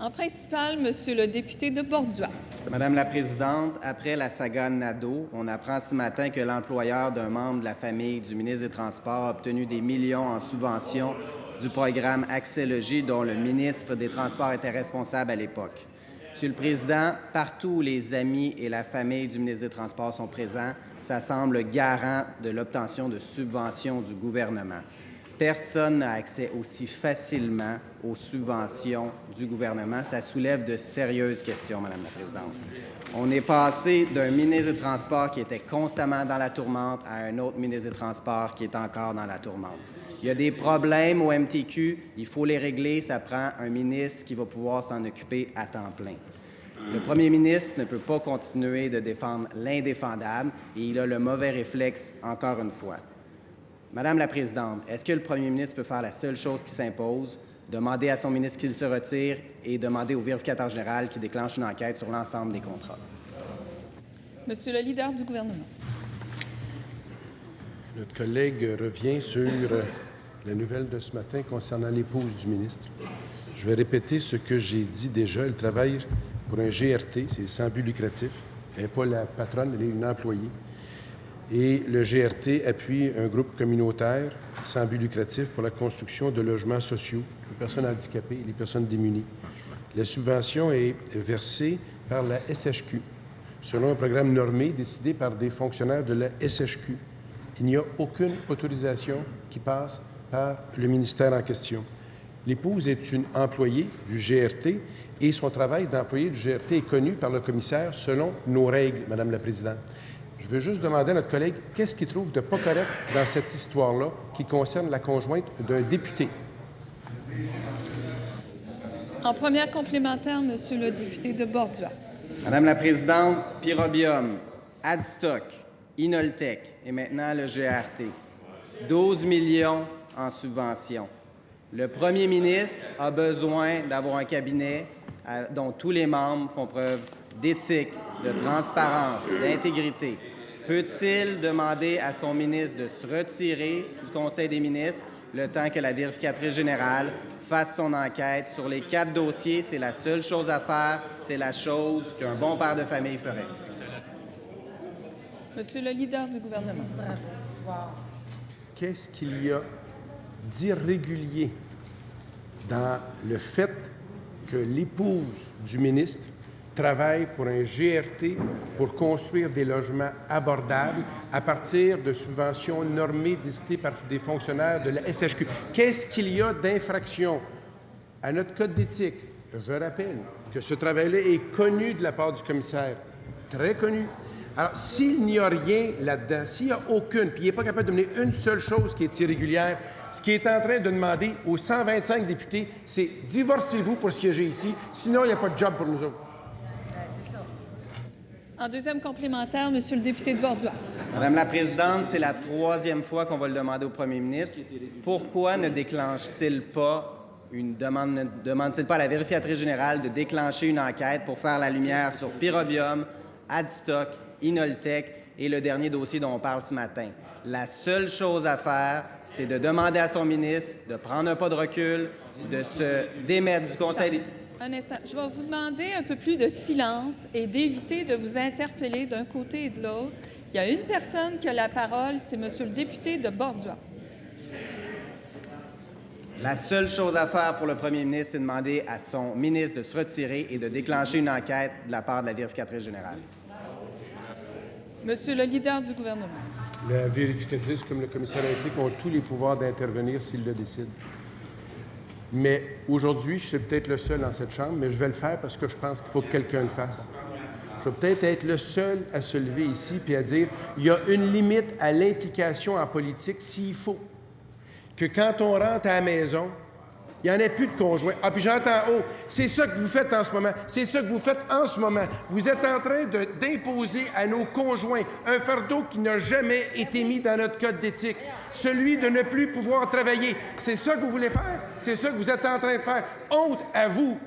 En principal, Monsieur le député de Borduas. Madame la Présidente, après la saga Nadeau, on apprend ce matin que l'employeur d'un membre de la famille du ministre des Transports a obtenu des millions en subventions du programme Accès Logis dont le ministre des Transports était responsable à l'époque. Monsieur le Président, partout où les amis et la famille du ministre des Transports sont présents, ça semble garant de l'obtention de subventions du gouvernement. Personne n'a accès aussi facilement aux subventions du gouvernement. Ça soulève de sérieuses questions, Madame la Présidente. On est passé d'un ministre des Transports qui était constamment dans la tourmente à un autre ministre des Transports qui est encore dans la tourmente. Il y a des problèmes au MTQ, il faut les régler, ça prend un ministre qui va pouvoir s'en occuper à temps plein. Le premier ministre ne peut pas continuer de défendre l'indéfendable et il a le mauvais réflexe encore une fois. Madame la Présidente, est-ce que le premier ministre peut faire la seule chose qui s'impose, demander à son ministre qu'il se retire et demander au vérificateur général qu'il déclenche une enquête sur l'ensemble des contrats? Monsieur le leader du gouvernement. Notre collègue revient sur la nouvelle de ce matin concernant l'épouse du ministre. Je vais répéter ce que j'ai dit déjà. Elle travaille pour un GRT, c'est sans but lucratif. Elle n'est pas la patronne, elle est une employée. Et le GRT appuie un groupe communautaire sans but lucratif pour la construction de logements sociaux, les personnes handicapées et les personnes démunies. La subvention est versée par la SHQ, selon un programme normé décidé par des fonctionnaires de la SHQ. Il n'y a aucune autorisation qui passe par le ministère en question. L'épouse est une employée du GRT et son travail d'employé du GRT est connu par le commissaire selon nos règles, Madame la Présidente. Je veux juste demander à notre collègue qu'est-ce qu'il trouve de pas correct dans cette histoire-là qui concerne la conjointe d'un député. En première complémentaire, Monsieur le député de Borduas. Madame la Présidente, Pyrobium, Adstock, Inoltech et maintenant le GRT. 12 millions en subventions. Le premier ministre a besoin d'avoir un cabinet dont tous les membres font preuve d'éthique, de transparence, d'intégrité. Peut-il demander à son ministre de se retirer du Conseil des ministres le temps que la vérificatrice générale fasse son enquête sur les 4 dossiers? C'est la seule chose à faire, c'est la chose qu'un bon père de famille ferait. Monsieur le leader du gouvernement. Qu'est-ce qu'il y a d'irrégulier dans le fait que l'épouse du ministre travaille pour un GRT pour construire des logements abordables à partir de subventions normées décidées par des fonctionnaires de la SHQ? Qu'est-ce qu'il y a d'infraction à notre code d'éthique? Je rappelle que ce travail-là est connu de la part du commissaire, très connu. Alors, s'il n'y a rien là-dedans, s'il n'y a aucune, puis il n'est pas capable de mener une seule chose qui est irrégulière, ce qu'il est en train de demander aux 125 députés, c'est divorcez-vous pour siéger ici, sinon il n'y a pas de job pour nous autres. En deuxième complémentaire, Monsieur le député de Borduas. Madame la Présidente, c'est la 3e fois qu'on va le demander au premier ministre. Pourquoi ne déclenche-t-il pas demande-t-il pas à la vérificatrice générale de déclencher une enquête pour faire la lumière sur Pyrobium, Adstock, Inoltech et le dernier dossier dont on parle ce matin? La seule chose à faire, c'est de demander à son ministre de prendre un pas de recul, de se démettre du Conseil des... Un instant. Je vais vous demander un peu plus de silence et d'éviter de vous interpeller d'un côté et de l'autre. Il y a une personne qui a la parole, c'est Monsieur le député de Borduas. La seule chose à faire pour le premier ministre, c'est de demander à son ministre de se retirer et de déclencher une enquête de la part de la vérificatrice générale. Monsieur le leader du gouvernement. La vérificatrice, comme le commissaire indique, ont tous les pouvoirs d'intervenir s'ils le décident. Mais aujourd'hui, je suis peut-être le seul dans cette chambre, mais je vais le faire parce que je pense qu'il faut que quelqu'un le fasse. Je vais peut-être être le seul à se lever ici et à dire il y a une limite à l'implication en politique s'il faut. Que quand on rentre à la maison, il n'y en a plus de conjoints. Ah, puis j'entends, oh, c'est ça que vous faites en ce moment. C'est ça que vous faites en ce moment. Vous êtes en train d'imposer à nos conjoints un fardeau qui n'a jamais été mis dans notre code d'éthique. Celui de ne plus pouvoir travailler. C'est ça que vous voulez faire? C'est ça que vous êtes en train de faire. Honte à vous!